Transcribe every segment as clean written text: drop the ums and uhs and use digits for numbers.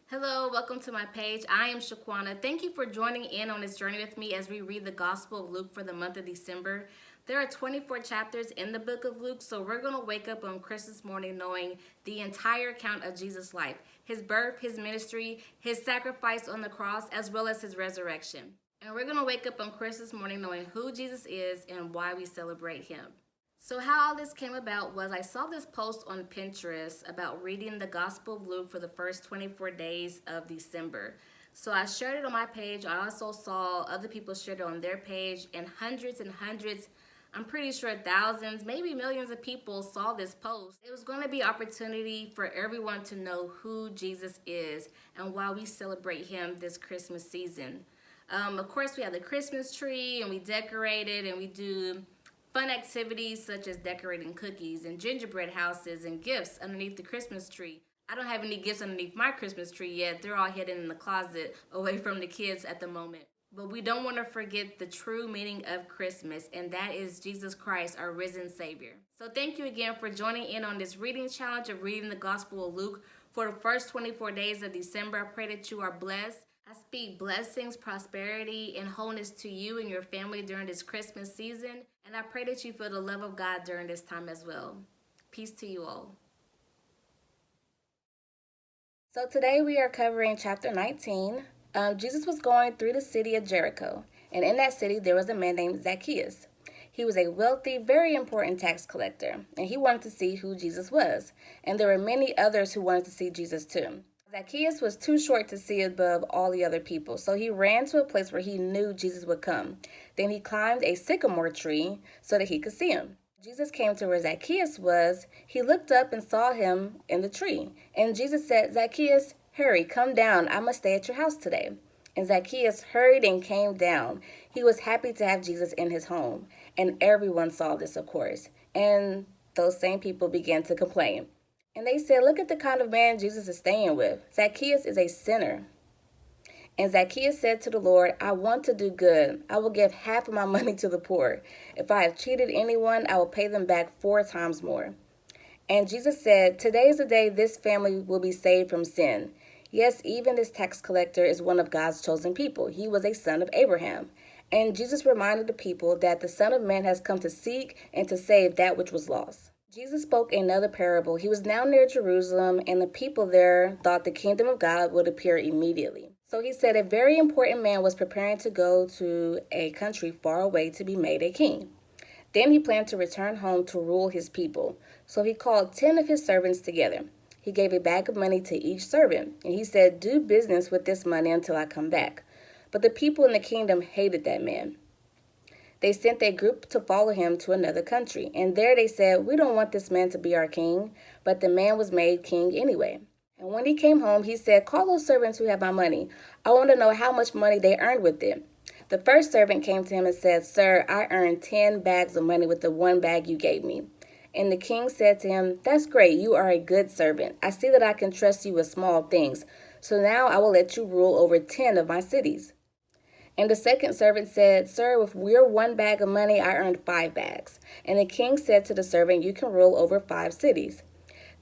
Hello, welcome to my page. I am Shaquana. Thank you for joining in on this journey with me as we read the Gospel of Luke for the month of December. There are 24 chapters in the book of Luke, so we're going to wake up on Christmas morning knowing the entire account of Jesus' life, his birth, his ministry, his sacrifice on the cross, as well as his resurrection. And we're going to wake up on Christmas morning knowing who Jesus is and why we celebrate him. So how all this came about was I saw this post on Pinterest about reading the Gospel of Luke for the first 24 days of December. So I shared it on my page. I also saw other people share it on their page, and hundreds, I'm pretty sure thousands, maybe millions of people saw this post. It was going to be an opportunity for everyone to know who Jesus is and why we celebrate him this Christmas season. Of course, we have the Christmas tree and we decorate it and we do fun activities such as decorating cookies and gingerbread houses and gifts underneath the Christmas tree. I don't have any gifts underneath my Christmas tree yet. They're all hidden in the closet away from the kids at the moment. But we don't want to forget the true meaning of Christmas, and that is Jesus Christ, our risen Savior. So thank you again for joining in on this reading challenge of reading the Gospel of Luke for the first 24 days of December. I pray that you are blessed. I speak blessings, prosperity, and wholeness to you and your family during this Christmas season. And I pray that you feel the love of God during this time as well. Peace to you all. So today we are covering chapter 19. Jesus was going through the city of Jericho. And in that city there was a man named Zacchaeus. He was a wealthy, very important tax collector. And he wanted to see who Jesus was. And there were many others who wanted to see Jesus too. Zacchaeus was too short to see above all the other people, so he ran to a place where he knew Jesus would come. Then he climbed a sycamore tree so that he could see him. Jesus came to where Zacchaeus was. He looked up and saw him in the tree. And Jesus said, "Zacchaeus, hurry, come down. I must stay at your house today." And Zacchaeus hurried and came down. He was happy to have Jesus in his home. And everyone saw this, of course. And those same people began to complain. And they said, "Look at the kind of man Jesus is staying with. Zacchaeus is a sinner." And Zacchaeus said to the Lord, "I want to do good. I will give half of my money to the poor. If I have cheated anyone, I will pay them back 4 times more." And Jesus said, "Today is the day this family will be saved from sin. Yes, even this tax collector is one of God's chosen people. He was a son of Abraham." And Jesus reminded the people that the Son of Man has come to seek and to save that which was lost. Jesus spoke another parable. He was now near Jerusalem, and the people there thought the kingdom of God would appear immediately. So he said a very important man was preparing to go to a country far away to be made a king. Then he planned to return home to rule his people. So he called 10 of his servants together. He gave a bag of money to each servant, and he said, "Do business with this money until I come back." But the people in the kingdom hated that man. They sent a group to follow him to another country, and there they said, "We don't want this man to be our king," but the man was made king anyway. And when he came home, he said, "Call those servants who have my money. I want to know how much money they earned with it." The first servant came to him and said, "Sir, I earned 10 bags of money with the 1 bag you gave me." And the king said to him, "That's great. You are a good servant. I see that I can trust you with small things. So now I will let you rule over 10 of my cities." And the second servant said, "Sir, with your 1 bag of money, I earned 5 bags." And the king said to the servant, "You can rule over 5 cities."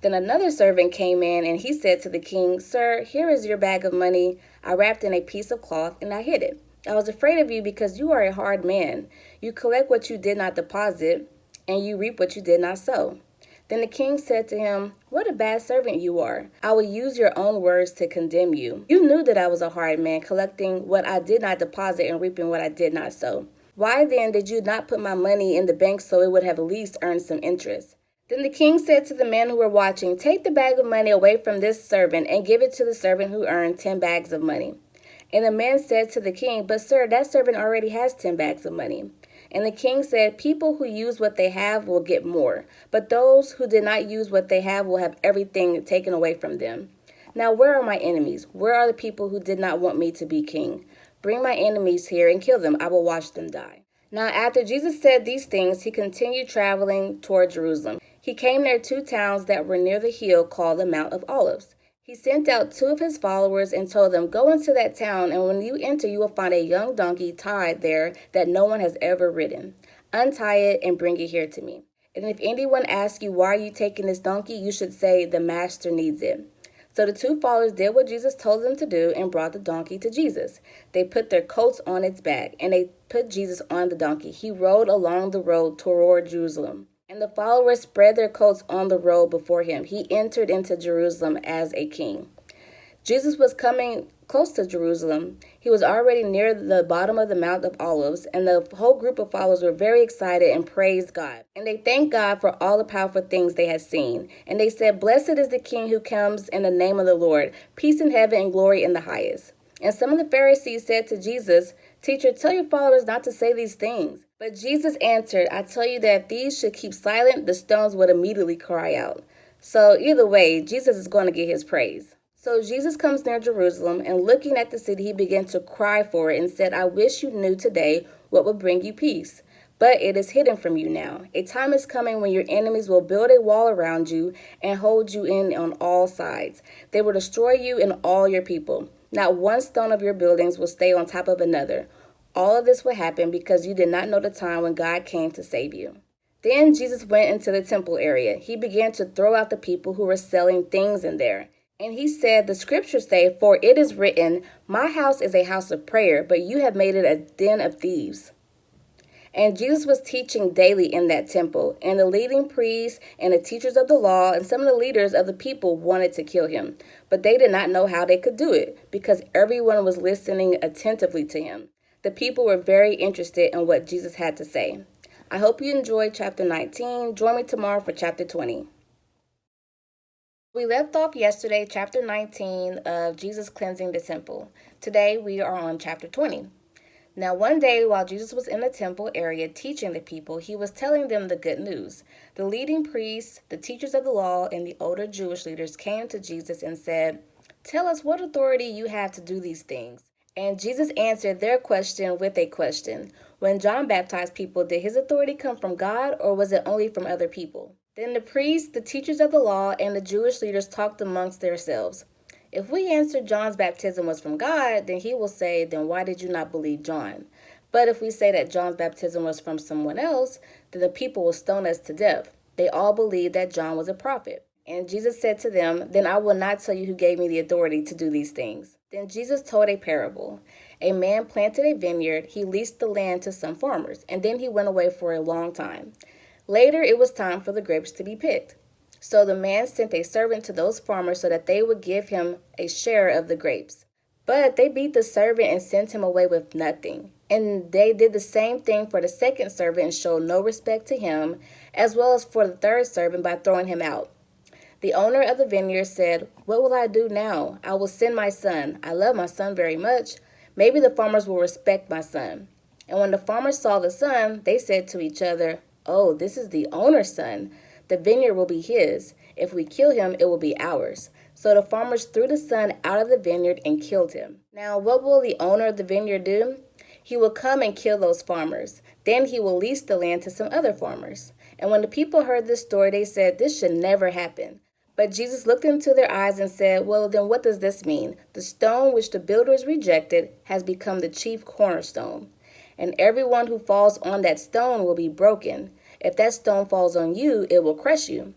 Then another servant came in, and he said to the king, "Sir, here is your bag of money. I wrapped in a piece of cloth, and I hid it. I was afraid of you because you are a hard man. You collect what you did not deposit, and you reap what you did not sow." Then the king said to him, "What a bad servant you are. I will use your own words to condemn you. You knew that I was a hard man, collecting what I did not deposit and reaping what I did not sow. Why then did you not put my money in the bank so it would have at least earned some interest?" Then the king said to the men who were watching, "Take the bag of money away from this servant and give it to the servant who earned 10 bags of money." And the man said to the king, "But sir, that servant already has 10 bags of money." And the king said, "People who use what they have will get more, but those who did not use what they have will have everything taken away from them. Now where are my enemies? Where are the people who did not want me to be king? Bring my enemies here and kill them. I will watch them die." Now after Jesus said these things, he continued traveling toward Jerusalem. He came near 2 towns that were near the hill called the Mount of Olives. He sent out 2 of his followers and told them, "Go into that town, and when you enter, you will find a young donkey tied there that no one has ever ridden. Untie it and bring it here to me. And if anyone asks you, 'Why are you taking this donkey?' you should say, 'The master needs it.'" So the two followers did what Jesus told them to do and brought the donkey to Jesus. They put their coats on its back, and they put Jesus on the donkey. He rode along the road toward Jerusalem. And the followers spread their coats on the road before him. He entered into Jerusalem as a king. Jesus was coming close to Jerusalem. He was already near the bottom of the Mount of Olives, and the whole group of followers were very excited and praised God. And they thanked God for all the powerful things they had seen. And they said, "Blessed is the King who comes in the name of the Lord, peace in heaven and glory in the highest." And some of the Pharisees said to Jesus, "Teacher, tell your followers not to say these things." But Jesus answered, "I tell you that if these should keep silent, the stones would immediately cry out." So either way, Jesus is going to get his praise. So Jesus comes near Jerusalem, and looking at the city, he began to cry for it and said, "I wish you knew today what would bring you peace. But it is hidden from you now. A time is coming when your enemies will build a wall around you and hold you in on all sides. They will destroy you and all your people. Not one stone of your buildings will stay on top of another. All of this will happen because you did not know the time when God came to save you." Then Jesus went into the temple area. He began to throw out the people who were selling things in there. And he said, "The scriptures say, for it is written, my house is a house of prayer, but you have made it a den of thieves." And Jesus was teaching daily in that temple, and the leading priests and the teachers of the law and some of the leaders of the people wanted to kill him. But they did not know how they could do it, because everyone was listening attentively to him. The people were very interested in what Jesus had to say. I hope you enjoyed chapter 19. Join me tomorrow for chapter 20. We left off yesterday, chapter 19 of Jesus cleansing the temple. Today we are on chapter 20. Now one day while Jesus was in the temple area teaching the people, he was telling them the good news. The leading priests, the teachers of the law, and the older Jewish leaders came to Jesus and said, "Tell us what authority you have to do these things." And Jesus answered their question with a question. When John baptized people, did his authority come from God, or was it only from other people? Then the priests, the teachers of the law, and the Jewish leaders talked amongst themselves. If we answer John's baptism was from God, then he will say, "Then why did you not believe John?" But if we say that John's baptism was from someone else, then the people will stone us to death. They all believed that John was a prophet. And Jesus said to them, "Then I will not tell you who gave me the authority to do these things." Then Jesus told a parable. A man planted a vineyard, he leased the land to some farmers, and then he went away for a long time. Later, it was time for the grapes to be picked. So the man sent a servant to those farmers so that they would give him a share of the grapes. But they beat the servant and sent him away with nothing. And they did the same thing for the second servant and showed no respect to him, as well as for the third servant by throwing him out. The owner of the vineyard said, "What will I do now? I will send my son. I love my son very much. Maybe the farmers will respect my son." And when the farmers saw the son, they said to each other, "Oh, this is the owner's son. The vineyard will be his. If we kill him, it will be ours." So the farmers threw the son out of the vineyard and killed him. Now, what will the owner of the vineyard do? He will come and kill those farmers. Then he will lease the land to some other farmers. And when the people heard this story, they said, "This should never happen." But Jesus looked into their eyes and said, "Well, then what does this mean? The stone which the builders rejected has become the chief cornerstone. And everyone who falls on that stone will be broken. If that stone falls on you, it will crush you."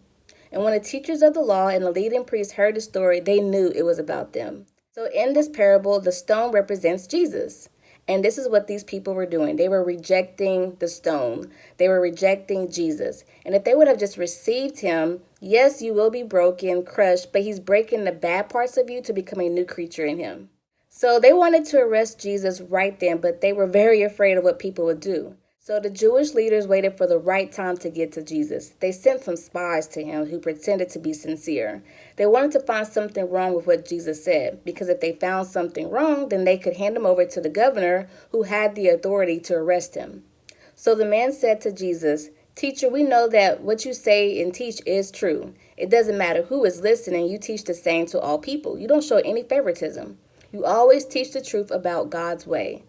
And when the teachers of the law and the leading priests heard the story, they knew it was about them. So in this parable, the stone represents Jesus. And this is what these people were doing. They were rejecting the stone. They were rejecting Jesus. And if they would have just received him, yes, you will be broken, crushed, but he's breaking the bad parts of you to become a new creature in him. So they wanted to arrest Jesus right then, but they were very afraid of what people would do. So the Jewish leaders waited for the right time to get to Jesus. They sent some spies to him who pretended to be sincere. They wanted to find something wrong with what Jesus said, because if they found something wrong, then they could hand him over to the governor who had the authority to arrest him. So the man said to Jesus, "Teacher, we know that what you say and teach is true. It doesn't matter who is listening, you teach the same to all people. You don't show any favoritism. You always teach the truth about God's way.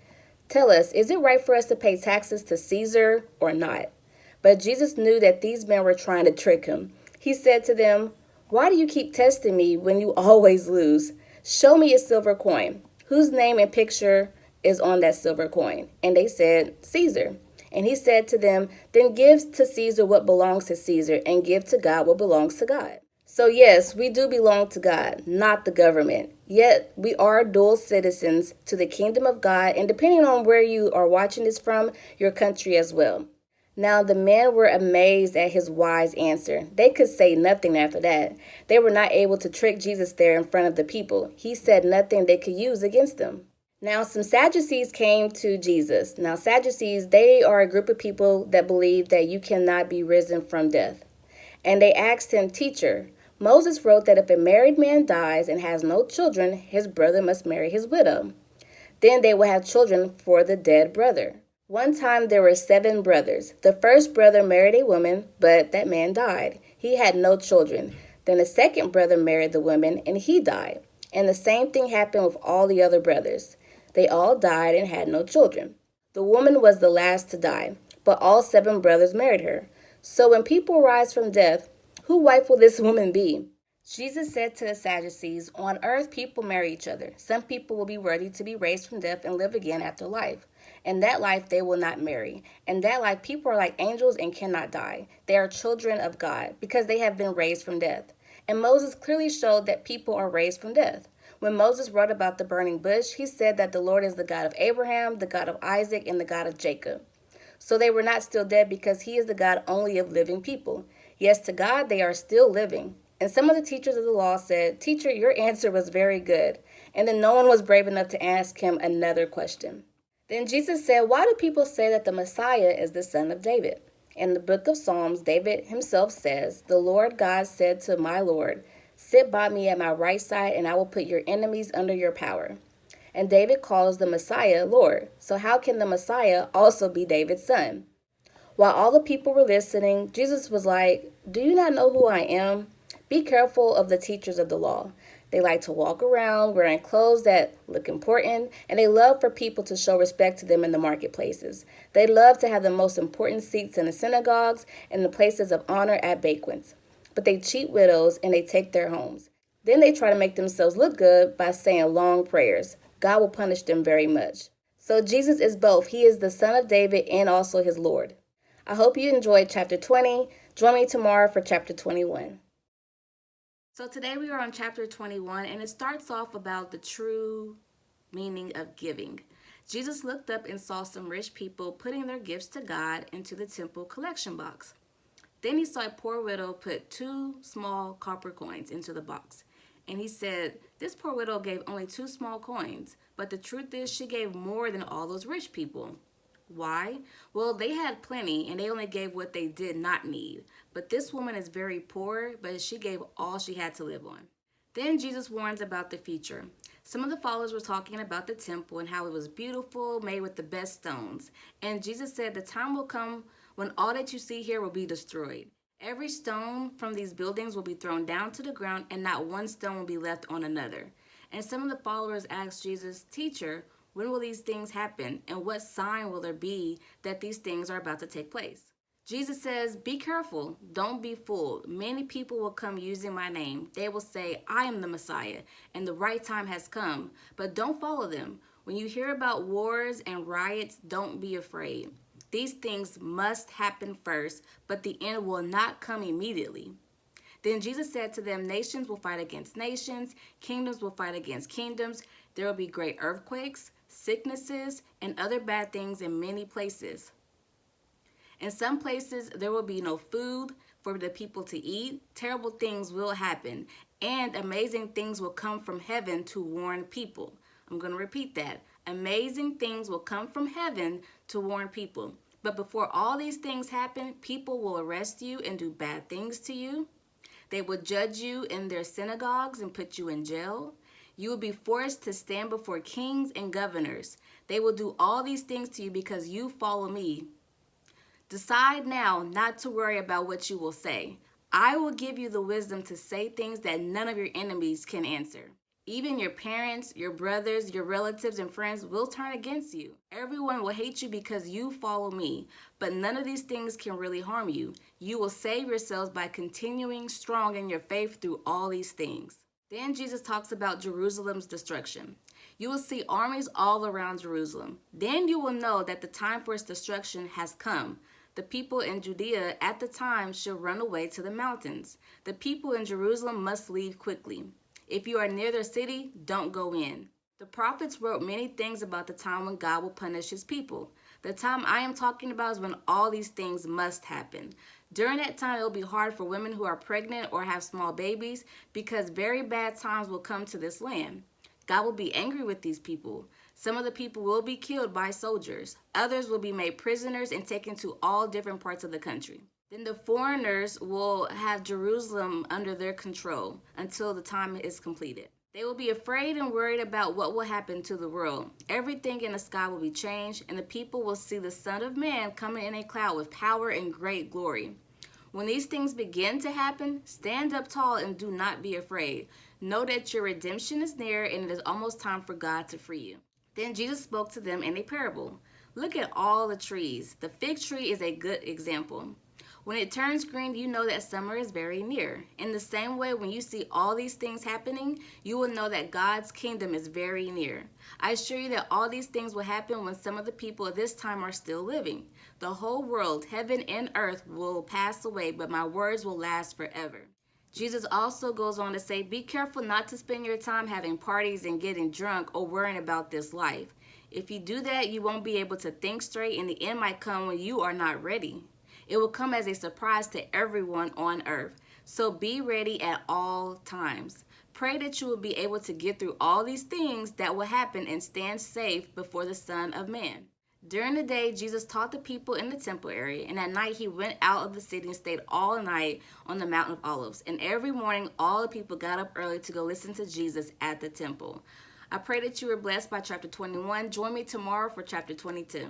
Tell us, is it right for us to pay taxes to Caesar or not?" But Jesus knew that these men were trying to trick him. He said to them, "Why do you keep testing me when you always lose? Show me a silver coin. Whose name and picture is on that silver coin?" And they said, "Caesar." And he said to them, "Then give to Caesar what belongs to Caesar, and give to God what belongs to God." So, yes, we do belong to God, not the government. Yet, we are dual citizens to the kingdom of God, and depending on where you are watching this from, your country as well. Now, the men were amazed at his wise answer. They could say nothing after that. They were not able to trick Jesus there in front of the people. He said nothing they could use against them. Now, some Sadducees came to Jesus. Now, Sadducees, they are a group of people that believe that you cannot be risen from death. And they asked him, Teacher, Moses wrote that if a married man dies and has no children, his brother must marry his widow. Then they will have children for the dead brother. One time there were 7 brothers. The first brother married a woman, but that man died. He had no children. Then the second brother married the woman, and he died. And the same thing happened with all the other brothers. They all died and had no children. The woman was the last to die, but all 7 brothers married her. So when people rise from death, whose wife will this woman be? Jesus said to the Sadducees, On earth people marry each other. Some people will be worthy to be raised from death and live again after life. In that life they will not marry. In that life people are like angels and cannot die. They are children of God because they have been raised from death. And Moses clearly showed that people are raised from death. When Moses wrote about the burning bush, he said that the Lord is the God of Abraham, the God of Isaac, and the God of Jacob. So they were not still dead because he is the God only of living people. Yes, to God they are still living. And some of the teachers of the law said, Teacher, your answer was very good. And then no one was brave enough to ask him another question. Then Jesus said, Why do people say that the Messiah is the son of David? In the book of Psalms, David himself says, The Lord God said to my Lord, Sit by me at my right side, and I will put your enemies under your power. And David calls the Messiah Lord. So how can the Messiah also be David's son? While all the people were listening, Jesus was like, Do you not know who I am? Be careful of the teachers of the law. They like to walk around wearing clothes that look important, and they love for people to show respect to them in the marketplaces. They love to have the most important seats in the synagogues and the places of honor at banquets. But they cheat widows and they take their homes. Then they try to make themselves look good by saying long prayers. God will punish them very much. So Jesus is both. He is the Son of David and also his Lord. I hope you enjoyed chapter 20. Join me tomorrow for chapter 21. So today we are on chapter 21, and it starts off about the true meaning of giving. Jesus looked up and saw some rich people putting their gifts to God into the temple collection box. Then he saw a poor widow put 2 small copper coins into the box. And he said, This poor widow gave only 2 small coins, but the truth is she gave more than all those rich people. Why? Well, they had plenty and they only gave what they did not need. But this woman is very poor, but she gave all she had to live on. Then Jesus warns about the future. Some of the followers were talking about the temple and how it was beautiful, made with the best stones. And Jesus said the time will come when all that you see here will be destroyed. Every stone from these buildings will be thrown down to the ground, and not one stone will be left on another. And some of the followers asked Jesus, Teacher, when will these things happen, and what sign will there be that these things are about to take place? Jesus says, Be careful, don't be fooled. Many people will come using my name. They will say, I am the Messiah, and the right time has come. But don't follow them. When you hear about wars and riots, don't be afraid. These things must happen first, but the end will not come immediately. Then Jesus said to them, Nations will fight against nations, kingdoms will fight against kingdoms. There will be great earthquakes, sicknesses, and other bad things in many places. In some places, there will be no food for the people to eat. Terrible things will happen, and amazing things will come from heaven to warn people. I'm going to repeat that. Amazing things will come from heaven to warn people. But before all these things happen, people will arrest you and do bad things to you. They will judge you in their synagogues and put you in jail. You will be forced to stand before kings and governors. They will do all these things to you because you follow me. Decide now not to worry about what you will say. I will give you the wisdom to say things that none of your enemies can answer. Even your parents, your brothers, your relatives, and friends will turn against you. Everyone will hate you because you follow me, but none of these things can really harm you. You will save yourselves by continuing strong in your faith through all these things. Then Jesus talks about Jerusalem's destruction. You will see armies all around Jerusalem. Then you will know that the time for its destruction has come. The people in Judea at the time should run away to the mountains. The people in Jerusalem must leave quickly. If you are near their city, don't go in. The prophets wrote many things about the time when God will punish his people. The time I am talking about is when all these things must happen. During that time, it will be hard for women who are pregnant or have small babies because very bad times will come to this land. God will be angry with these people. Some of the people will be killed by soldiers. Others will be made prisoners and taken to all different parts of the country. Then the foreigners will have Jerusalem under their control until the time is completed. They will be afraid and worried about what will happen to the world. Everything in the sky will be changed, and the people will see the Son of Man coming in a cloud with power and great glory. When these things begin to happen, stand up tall and do not be afraid. Know that your redemption is near, and it is almost time for God to free you. Then Jesus spoke to them in a parable. Look at all the trees. The fig tree is a good example. When it turns green, you know that summer is very near. In the same way, when you see all these things happening, you will know that God's kingdom is very near. I assure you that all these things will happen when some of the people at this time are still living. The whole world, heaven and earth, will pass away, but my words will last forever. Jesus also goes on to say, be careful not to spend your time having parties and getting drunk or worrying about this life. If you do that, you won't be able to think straight, and the end might come when you are not ready. It will come as a surprise to everyone on earth. So be ready at all times. Pray that you will be able to get through all these things that will happen and stand safe before the Son of Man. During the day, Jesus taught the people in the temple area, and at night he went out of the city and stayed all night on the Mountain of Olives. And every morning, all the people got up early to go listen to Jesus at the temple. I pray that you were blessed by chapter 21. Join me tomorrow for chapter 22.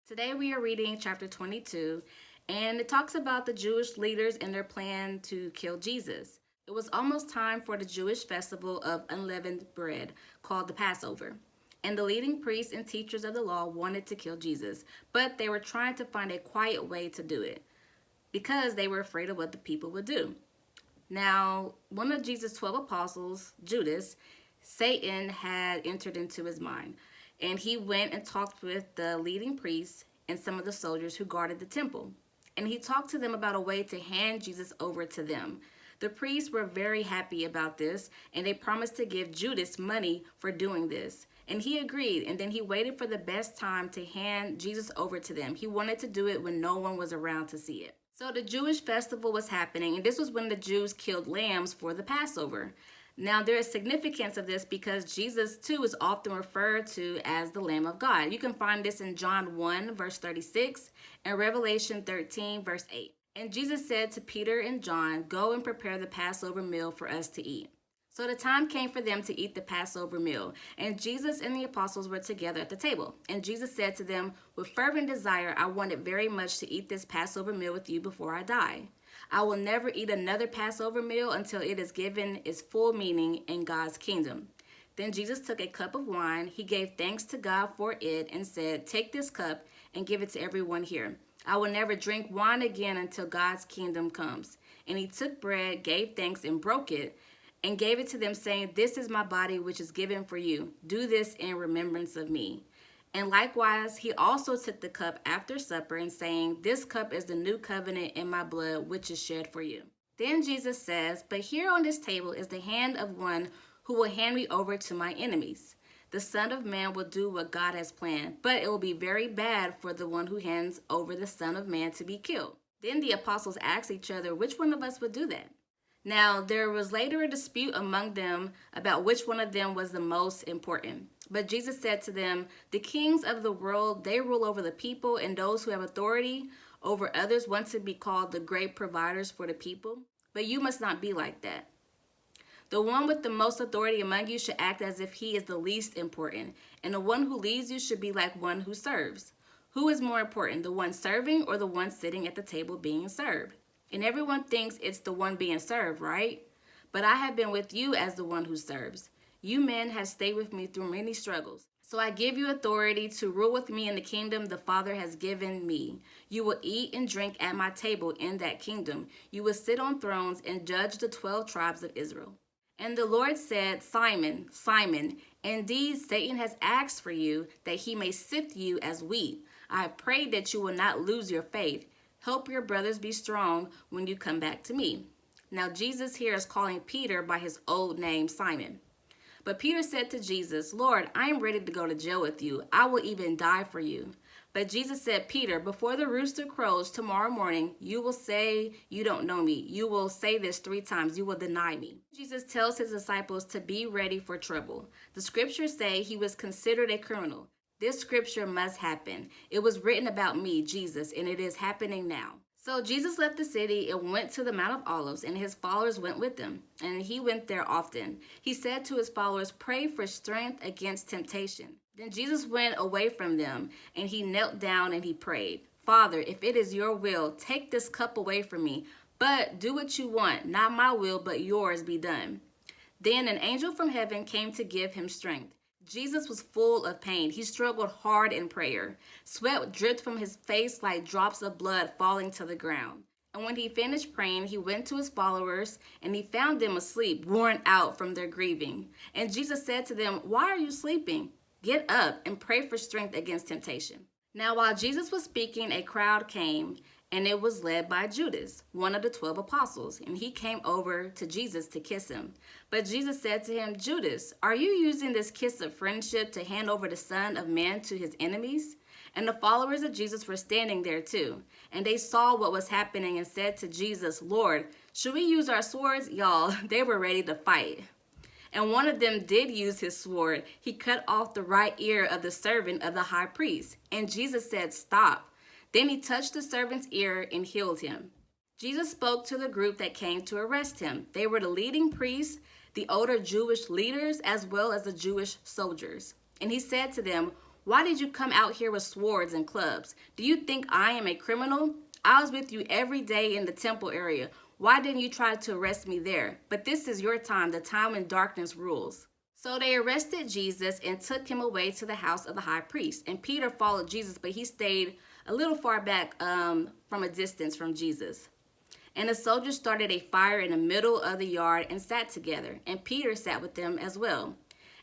Today we are reading chapter 22, and it talks about the Jewish leaders and their plan to kill Jesus. It was almost time for the Jewish festival of unleavened bread called the Passover. And the leading priests and teachers of the law wanted to kill Jesus, but they were trying to find a quiet way to do it because they were afraid of what the people would do. Now, one of Jesus' 12 apostles, Judas, Satan had entered into his mind. And he went and talked with the leading priests and some of the soldiers who guarded the temple. And he talked to them about a way to hand Jesus over to them. The priests were very happy about this, and they promised to give Judas money for doing this. And he agreed, and then he waited for the best time to hand Jesus over to them. He wanted to do it when no one was around to see it. So the Jewish festival was happening, and this was when the Jews killed lambs for the Passover. Now, there is significance of this because Jesus, too, is often referred to as the Lamb of God. You can find this in John 1, verse 36, and Revelation 13, verse 8. And Jesus said to Peter and John, go and prepare the Passover meal for us to eat. So the time came for them to eat the Passover meal, and Jesus and the apostles were together at the table. And Jesus said to them, with fervent desire, I wanted very much to eat this Passover meal with you before I die. I will never eat another Passover meal until it is given its full meaning in God's kingdom. Then Jesus took a cup of wine. He gave thanks to God for it and said, take this cup and give it to everyone here. I will never drink wine again until God's kingdom comes. And he took bread, gave thanks, and broke it, and gave it to them, saying, this is my body, which is given for you. Do this in remembrance of me. And likewise, he also took the cup after supper and saying, this cup is the new covenant in my blood, which is shed for you. Then Jesus says, but here on this table is the hand of one who will hand me over to my enemies. The Son of Man will do what God has planned, but it will be very bad for the one who hands over the Son of Man to be killed. Then the apostles asked each other, which one of us would do that? Now, there was later a dispute among them about which one of them was the most important. But Jesus said to them, the kings of the world, they rule over the people, and those who have authority over others want to be called the great providers for the people. But you must not be like that. The one with the most authority among you should act as if he is the least important, and the one who leads you should be like one who serves. Who is more important, the one serving or the one sitting at the table being served? And everyone thinks it's the one being served, right? But I have been with you as the one who serves. You men have stayed with me through many struggles. So I give you authority to rule with me in the kingdom the Father has given me. You will eat and drink at my table in that kingdom. You will sit on thrones and judge the 12 tribes of Israel. And the Lord said, Simon, Simon, indeed Satan has asked for you that he may sift you as wheat. I have prayed that you will not lose your faith. Help your brothers be strong when you come back to me." Now Jesus here is calling Peter by his old name, Simon. But Peter said to Jesus, "Lord, I am ready to go to jail with you. I will even die for you." But Jesus said, "Peter, before the rooster crows tomorrow morning, you will say you don't know me. You will say this 3 times. You will deny me." Jesus tells his disciples to be ready for trouble. The scriptures say he was considered a criminal. This scripture must happen. It was written about me, Jesus, and it is happening now. So Jesus left the city and went to the Mount of Olives, and his followers went with him. And he went there often. He said to his followers, "Pray for strength against temptation." Then Jesus went away from them, and he knelt down and he prayed, "Father, if it is your will, take this cup away from me. But do what you want, not my will, but yours be done." Then an angel from heaven came to give him strength. Jesus was full of pain. He struggled hard in prayer. Sweat dripped from his face like drops of blood falling to the ground. And when he finished praying, he went to his followers, and he found them asleep, worn out from their grieving. And Jesus said to them, "Why are you sleeping? Get up and pray for strength against temptation." Now while Jesus was speaking, a crowd came, and it was led by Judas, one of the 12 apostles, and he came over to Jesus to kiss him. But Jesus said to him, "Judas, are you using this kiss of friendship to hand over the Son of Man to his enemies?" And the followers of Jesus were standing there too, and they saw what was happening and said to Jesus, "Lord, should we use our swords?" Y'all, they were ready to fight. And one of them did use his sword. He cut off the right ear of the servant of the high priest. And Jesus said, "Stop." Then he touched the servant's ear and healed him. Jesus spoke to the group that came to arrest him. They were the leading priests, the older Jewish leaders, as well as the Jewish soldiers. And he said to them, "Why did you come out here with swords and clubs? Do you think I am a criminal? I was with you every day in the temple area. Why didn't you try to arrest me there? But this is your time, the time when darkness rules." So they arrested Jesus and took him away to the house of the high priest. And Peter followed Jesus, but he stayed a little far back from a distance from Jesus. And the soldiers started a fire in the middle of the yard and sat together. And Peter sat with them as well.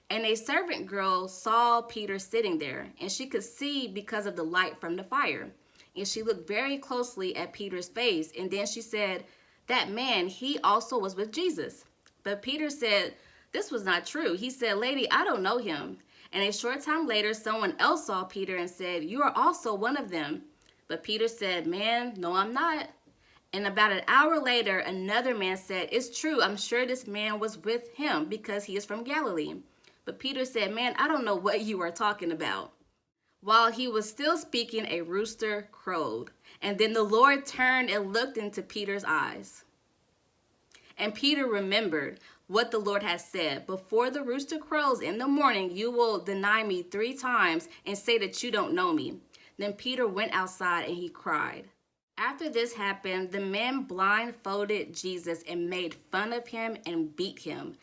And a servant girl saw Peter sitting there, and she could see because of the light from the fire. And she looked very closely at Peter's face, and then she said, "That man, he also was with Jesus." But Peter said, "This was not true." He said, "Lady, I don't know him." And a short time later, someone else saw Peter and said, "You are also one of them." But Peter said, "Man, no, I'm not." And about an hour later, another man said, "It's true. I'm sure this man was with him because he is from Galilee." But Peter said, "Man, I don't know what you are talking about." While he was still speaking, a rooster crowed. And then the Lord turned and looked into Peter's eyes. And Peter remembered what the Lord had said, "Before the rooster crows in the morning, you will deny me 3 times and say that you don't know me." Then Peter went outside and he cried. After this happened, the men blindfolded Jesus and made fun of him and beat him.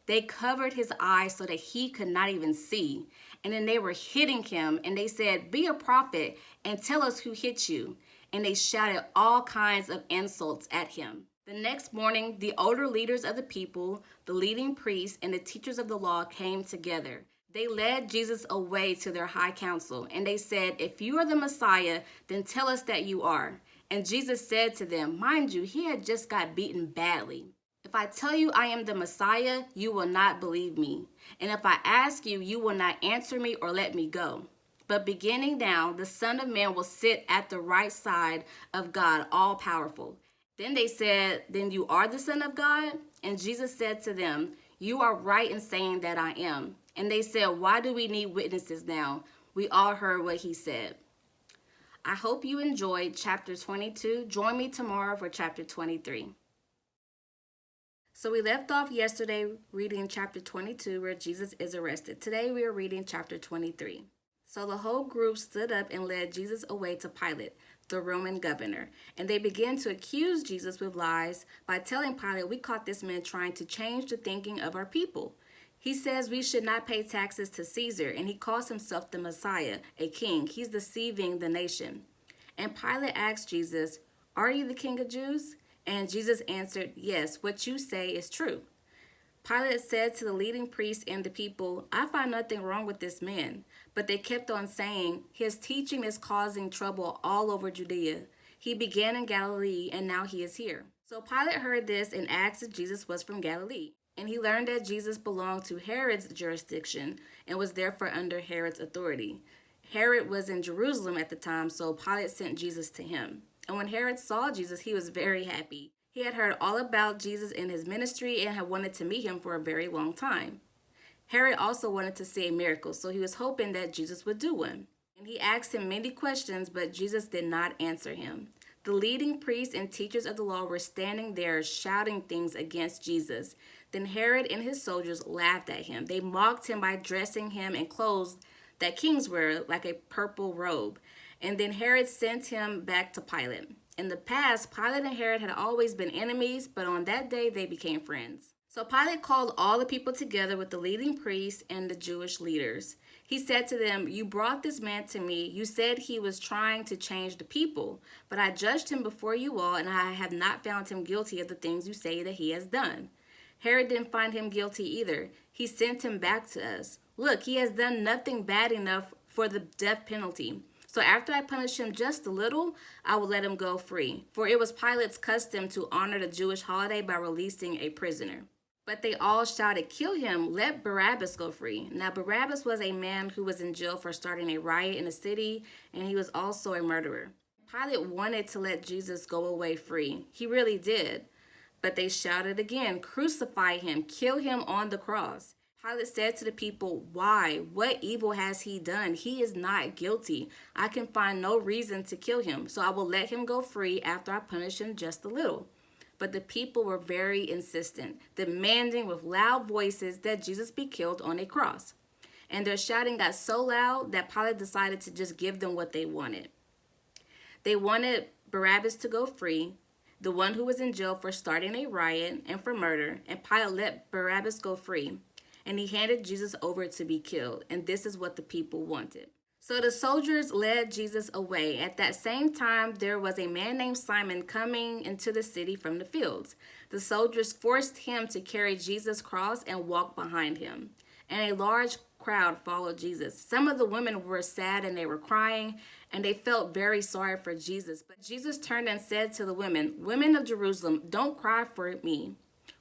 They covered his eyes so that he could not even see. And then they were hitting him, and they said, "Be a prophet and tell us who hit you." And they shouted all kinds of insults at him. The next morning, the older leaders of the people, the leading priests, and the teachers of the law came together. They led Jesus away to their high council, and they said, "If you are the Messiah, then tell us that you are." And Jesus said to them, mind you, he had just got beaten badly. "If I tell you I am the Messiah, you will not believe me. And if I ask you, you will not answer me or let me go. But beginning now, the Son of Man will sit at the right side of God, all-powerful." Then they said, "Then you are the Son of God?" And Jesus said to them, "You are right in saying that I am." And they said, "Why do we need witnesses now?" We all heard what he said. I hope you enjoyed chapter 22. Join me tomorrow for chapter 23. So we left off yesterday reading chapter 22 where Jesus is arrested. Today we are reading chapter 23. So the whole group stood up and led Jesus away to Pilate, the Roman governor. And they began to accuse Jesus with lies by telling Pilate, "We caught this man trying to change the thinking of our people. He says we should not pay taxes to Caesar, and he calls himself the Messiah, a king. He's deceiving the nation." And Pilate asked Jesus, "Are you the king of Jews?" And Jesus answered, "Yes, what you say is true." Pilate said to the leading priests and the people, "I find nothing wrong with this man." But they kept on saying, "His teaching is causing trouble all over Judea. He began in Galilee, and now he is here." So Pilate heard this and asked if Jesus was from Galilee. And he learned that Jesus belonged to Herod's jurisdiction and was therefore under Herod's authority. Herod was in Jerusalem at the time, so Pilate sent Jesus to him. And when Herod saw Jesus, he was very happy. He had heard all about Jesus in his ministry and had wanted to meet him for a very long time. Herod also wanted to see a miracle, so he was hoping that Jesus would do one. And he asked him many questions, but Jesus did not answer him. The leading priests and teachers of the law were standing there shouting things against Jesus. Then Herod and his soldiers laughed at him. They mocked him by dressing him in clothes that kings wear, like a purple robe. And then Herod sent him back to Pilate. In the past, Pilate and Herod had always been enemies, but on that day they became friends. So Pilate called all the people together with the leading priests and the Jewish leaders. He said to them, "You brought this man to me. You said he was trying to change the people, but I judged him before you all, and I have not found him guilty of the things you say that he has done." Herod didn't find him guilty either. He sent him back to us. "Look, he has done nothing bad enough for the death penalty. So after I punish him just a little, I will let him go free." For it was Pilate's custom to honor the Jewish holiday by releasing a prisoner. But they all shouted, "Kill him, let Barabbas go free." Now Barabbas was a man who was in jail for starting a riot in the city, and he was also a murderer. Pilate wanted to let Jesus go away free. He really did. But they shouted again, "Crucify him, kill him on the cross." Pilate said to the people, "Why? What evil has he done? He is not guilty. I can find no reason to kill him, so I will let him go free after I punish him just a little." But the people were very insistent, demanding with loud voices that Jesus be killed on a cross. And their shouting got so loud that Pilate decided to just give them what they wanted. They wanted Barabbas to go free, the one who was in jail for starting a riot and for murder, and Pilate let Barabbas go free. And he handed Jesus over to be killed, and this is what the people wanted. So the soldiers led Jesus away. At that same time, there was a man named Simon coming into the city from the fields. The soldiers forced him to carry Jesus' cross and walk behind him. And a large crowd followed Jesus. Some of the women were sad and they were crying, and they felt very sorry for Jesus. But Jesus turned and said to the women, "Women of Jerusalem, don't cry for me.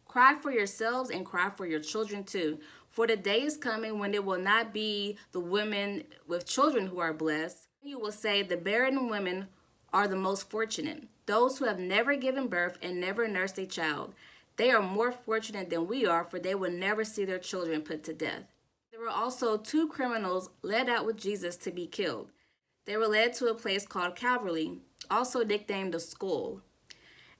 Cry for yourselves and cry for your children too. For the day is coming when it will not be the women with children who are blessed. You will say the barren women are the most fortunate, those who have never given birth and never nursed a child. They are more fortunate than we are, for they will never see their children put to death." There were also two criminals led out with Jesus to be killed. They were led to a place called Calvary, also nicknamed the Skull.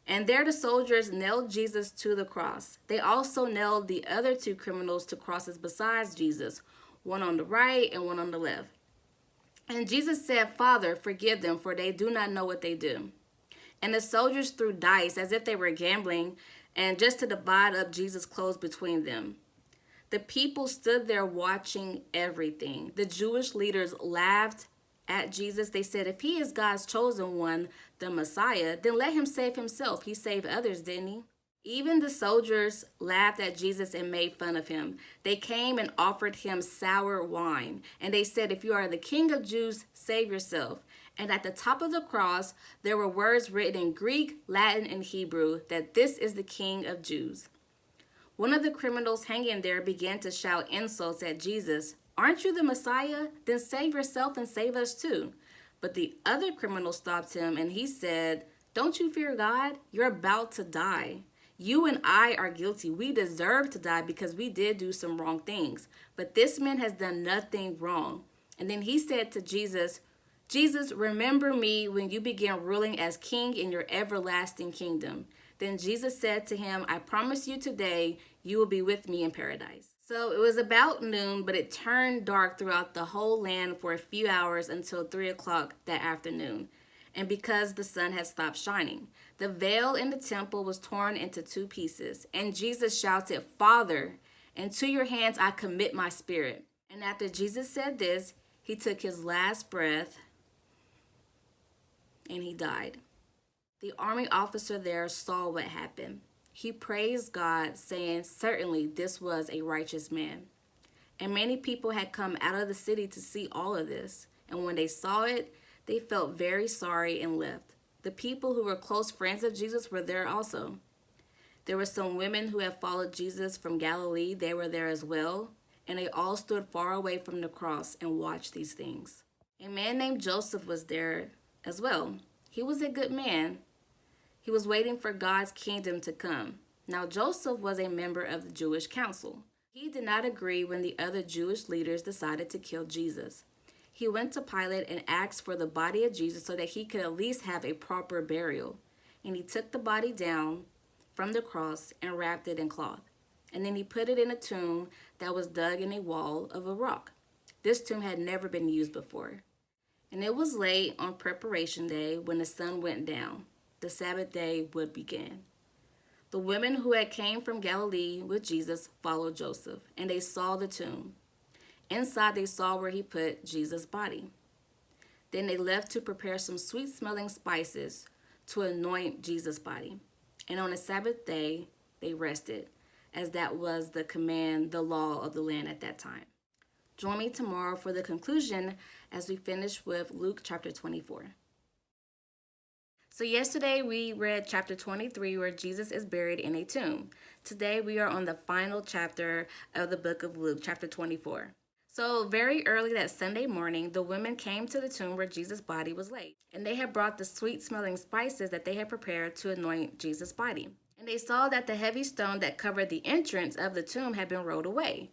And there the soldiers nailed Jesus to the cross. They also nailed the other two criminals to crosses besides Jesus, one on the right and one on the left. And Jesus said, "Father, forgive them, for they do not know what they do." And the soldiers threw dice as if they were gambling, and just to divide up Jesus' clothes between them. The people stood there watching everything. The Jewish leaders laughed at Jesus. They said, "If he is God's chosen one, the Messiah, then let him save himself. He saved others, didn't he?" Even the soldiers laughed at Jesus and made fun of him. They came and offered him sour wine. And they said, "If you are the King of Jews, save yourself." And at the top of the cross, there were words written in Greek, Latin, and Hebrew that this is the King of Jews. One of the criminals hanging there began to shout insults at Jesus. "Aren't you the Messiah? Then save yourself and save us too." But the other criminal stopped him and he said, "Don't you fear God? You're about to die. You and I are guilty. We deserve to die because we did do some wrong things. But this man has done nothing wrong." And then he said to Jesus, "Jesus, remember me when you begin ruling as king in your everlasting kingdom." Then Jesus said to him, "I promise you today, you will be with me in paradise." So it was about noon, but it turned dark throughout the whole land for a few hours until 3 o'clock that afternoon. And because the sun had stopped shining, the veil in the temple was torn into two pieces. And Jesus shouted, "Father, into your hands I commit my spirit." And after Jesus said this, he took his last breath and he died. The army officer there saw what happened. He praised God, saying, "Certainly this was a righteous man." And many people had come out of the city to see all of this. And when they saw it, they felt very sorry and left. The people who were close friends of Jesus were there also. There were some women who had followed Jesus from Galilee. They were there as well. And they all stood far away from the cross and watched these things. A man named Joseph was there as well. He was a good man. He was waiting for God's kingdom to come. Now, Joseph was a member of the Jewish council. He did not agree when the other Jewish leaders decided to kill Jesus. He went to Pilate and asked for the body of Jesus so that he could at least have a proper burial. And he took the body down from the cross and wrapped it in cloth. And then he put it in a tomb that was dug in a wall of a rock. This tomb had never been used before. And it was late on preparation day when the sun went down. The Sabbath day would begin. The women who had came from Galilee with Jesus followed Joseph, and they saw the tomb. Inside they saw where he put Jesus' body. Then they left to prepare some sweet-smelling spices to anoint Jesus' body. And on the Sabbath day, they rested, as that was the command, the law of the land at that time. Join me tomorrow for the conclusion as we finish with Luke chapter 24. So yesterday we read chapter 23 where Jesus is buried in a tomb. Today we are on the final chapter of the book of Luke, chapter 24. So very early that Sunday morning, the women came to the tomb where Jesus' body was laid. And they had brought the sweet-smelling spices that they had prepared to anoint Jesus' body. And they saw that the heavy stone that covered the entrance of the tomb had been rolled away.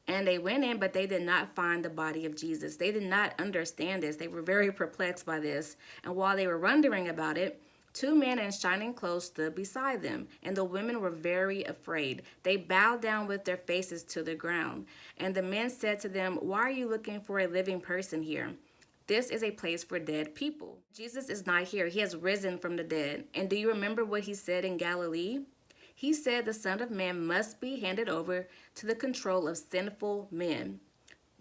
And they went in, but they did not find the body of Jesus. They did not understand this. They were very perplexed by this. And while they were wondering about it, two men in shining clothes stood beside them. And the women were very afraid. They bowed down with their faces to the ground. And the men said to them, "Why are you looking for a living person here? This is a place for dead people. Jesus is not here. He has risen from the dead. And do you remember what he said in Galilee? He said the Son of Man must be handed over to the control of sinful men,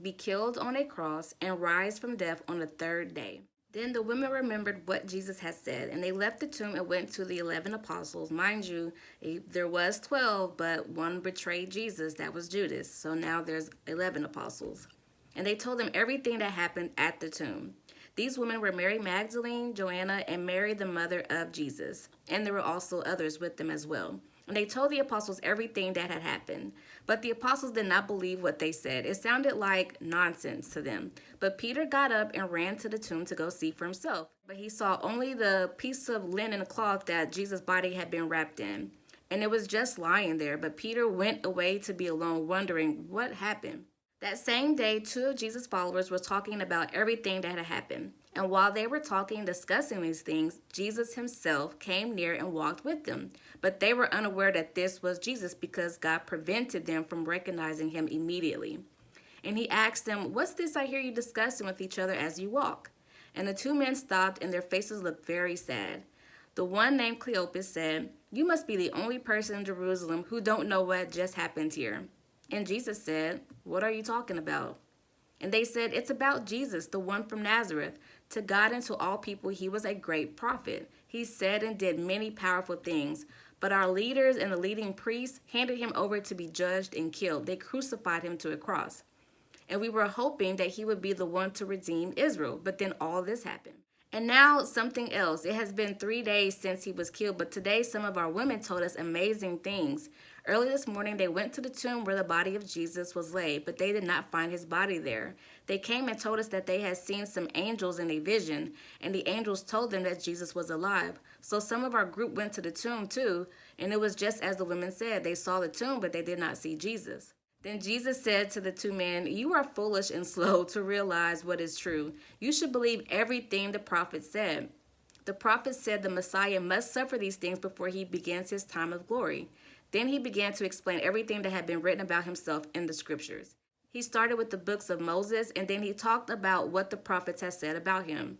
be killed on a cross, and rise from death on the third day." Then the women remembered what Jesus had said, and they left the tomb and went to the 11 apostles. Mind you, there was 12, but one betrayed Jesus. That was Judas. So now there's 11 apostles. And they told them everything that happened at the tomb. These women were Mary Magdalene, Joanna, and Mary, the mother of Jesus. And there were also others with them as well. And they told the apostles everything that had happened. But the apostles did not believe what they said. It sounded like nonsense to them. But Peter got up and ran to the tomb to go see for himself. But he saw only the piece of linen cloth that Jesus' body had been wrapped in. And it was just lying there. But Peter went away to be alone, wondering what happened. That same day, two of Jesus' followers were talking about everything that had happened. And while they were talking, discussing these things, Jesus himself came near and walked with them. But they were unaware that this was Jesus because God prevented them from recognizing him immediately. And he asked them, "What's this I hear you discussing with each other as you walk?" And the two men stopped and their faces looked very sad. The one named Cleopas said, "You must be the only person in Jerusalem who don't know what just happened here." And Jesus said, "What are you talking about?" And they said, "It's about Jesus, the one from Nazareth. To God and to all people, he was a great prophet. He said and did many powerful things. But our leaders and the leading priests handed him over to be judged and killed. They crucified him to a cross. And we were hoping that he would be the one to redeem Israel. But then all this happened. And now something else. It has been 3 days since he was killed, but today some of our women told us amazing things. Early this morning, they went to the tomb where the body of Jesus was laid, but they did not find his body there. They came and told us that they had seen some angels in a vision, and the angels told them that Jesus was alive. So some of our group went to the tomb too, and it was just as the women said. They saw the tomb, but they did not see Jesus. Then Jesus said to the two men, "You are foolish and slow to realize what is true. You should believe everything the prophet said. The prophet said the Messiah must suffer these things before he begins his time of glory." Then he began to explain everything that had been written about himself in the scriptures. He started with the books of Moses, and then he talked about what the prophets had said about him.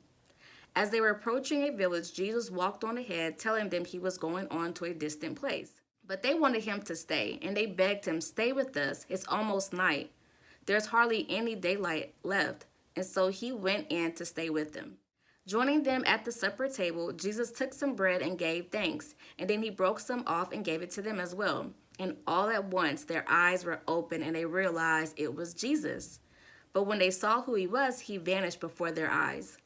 As they were approaching a village, Jesus walked on ahead, telling them he was going on to a distant place. But they wanted him to stay, and they begged him, "Stay with us. It's almost night. There's hardly any daylight left." And so he went in to stay with them. Joining them at the supper table, Jesus took some bread and gave thanks, and then he broke some off and gave it to them as well. And all at once their eyes were open and they realized it was Jesus. But when they saw who he was, he vanished before their eyes.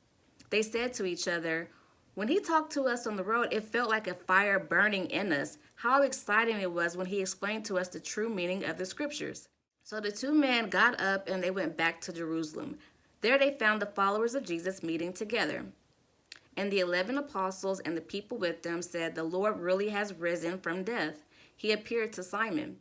They said to each other, "When he talked to us on the road, it felt like a fire burning in us. How exciting it was when he explained to us the true meaning of the scriptures." So the two men got up and they went back to Jerusalem. There they found the followers of Jesus meeting together. And the 11 apostles and the people with them said, "The Lord really has risen from death. He appeared to Simon."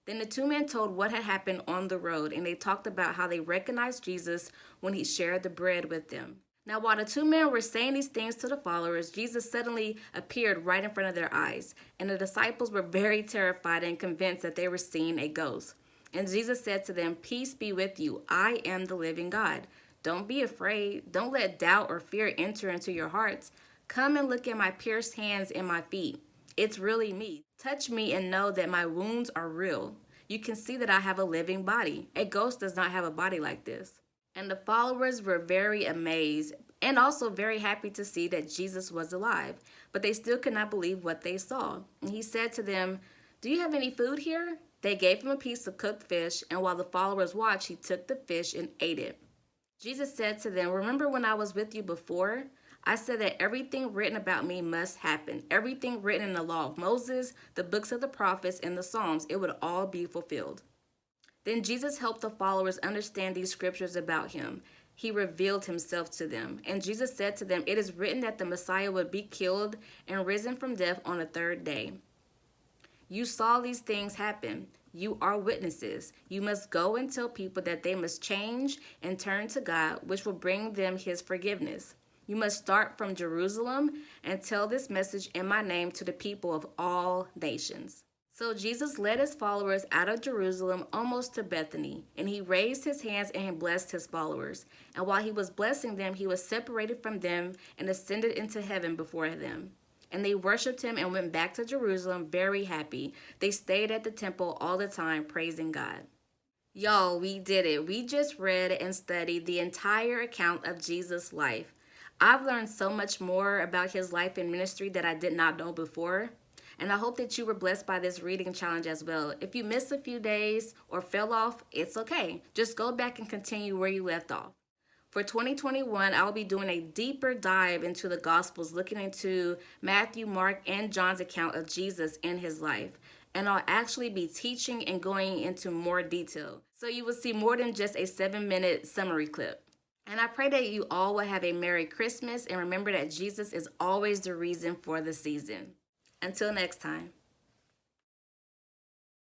Then the two men told what had happened on the road, and they talked about how they recognized Jesus when he shared the bread with them. Now, while the two men were saying these things to the followers, Jesus suddenly appeared right in front of their eyes, and the disciples were very terrified and convinced that they were seeing a ghost. And Jesus said to them, "Peace be with you. I am the living God. Don't be afraid. Don't let doubt or fear enter into your hearts. Come and look at my pierced hands and my feet. It's really me. Touch me and know that my wounds are real. You can see that I have a living body. A ghost does not have a body like this." And the followers were very amazed and also very happy to see that Jesus was alive, but they still could not believe what they saw. And he said to them, "Do you have any food here?" They gave him a piece of cooked fish, and while the followers watched, he took the fish and ate it. Jesus said to them, "Remember when I was with you before? I said that everything written about me must happen. Everything written in the law of Moses, the books of the prophets, and the Psalms, it would all be fulfilled." Then Jesus helped the followers understand these scriptures about him. He revealed himself to them. And Jesus said to them, "It is written that the Messiah would be killed and risen from death on the third day. You saw these things happen. You are witnesses. You must go and tell people that they must change and turn to God, which will bring them his forgiveness. You must start from Jerusalem and tell this message in my name to the people of all nations." So Jesus led his followers out of Jerusalem almost to Bethany, and he raised his hands and he blessed his followers. And while he was blessing them, he was separated from them and ascended into heaven before them. And they worshiped him and went back to Jerusalem very happy. They stayed at the temple all the time, praising God. Y'all, we did it. We just read and studied the entire account of Jesus' life. I've learned so much more about his life and ministry that I did not know before. And I hope that you were blessed by this reading challenge as well. If you missed a few days or fell off, it's okay. Just go back and continue where you left off. For 2021, I'll be doing a deeper dive into the Gospels, looking into Matthew, Mark, and John's account of Jesus and his life. And I'll actually be teaching and going into more detail. So you will see more than just a 7-minute summary clip. And I pray that you all will have a Merry Christmas and remember that Jesus is always the reason for the season. Until next time.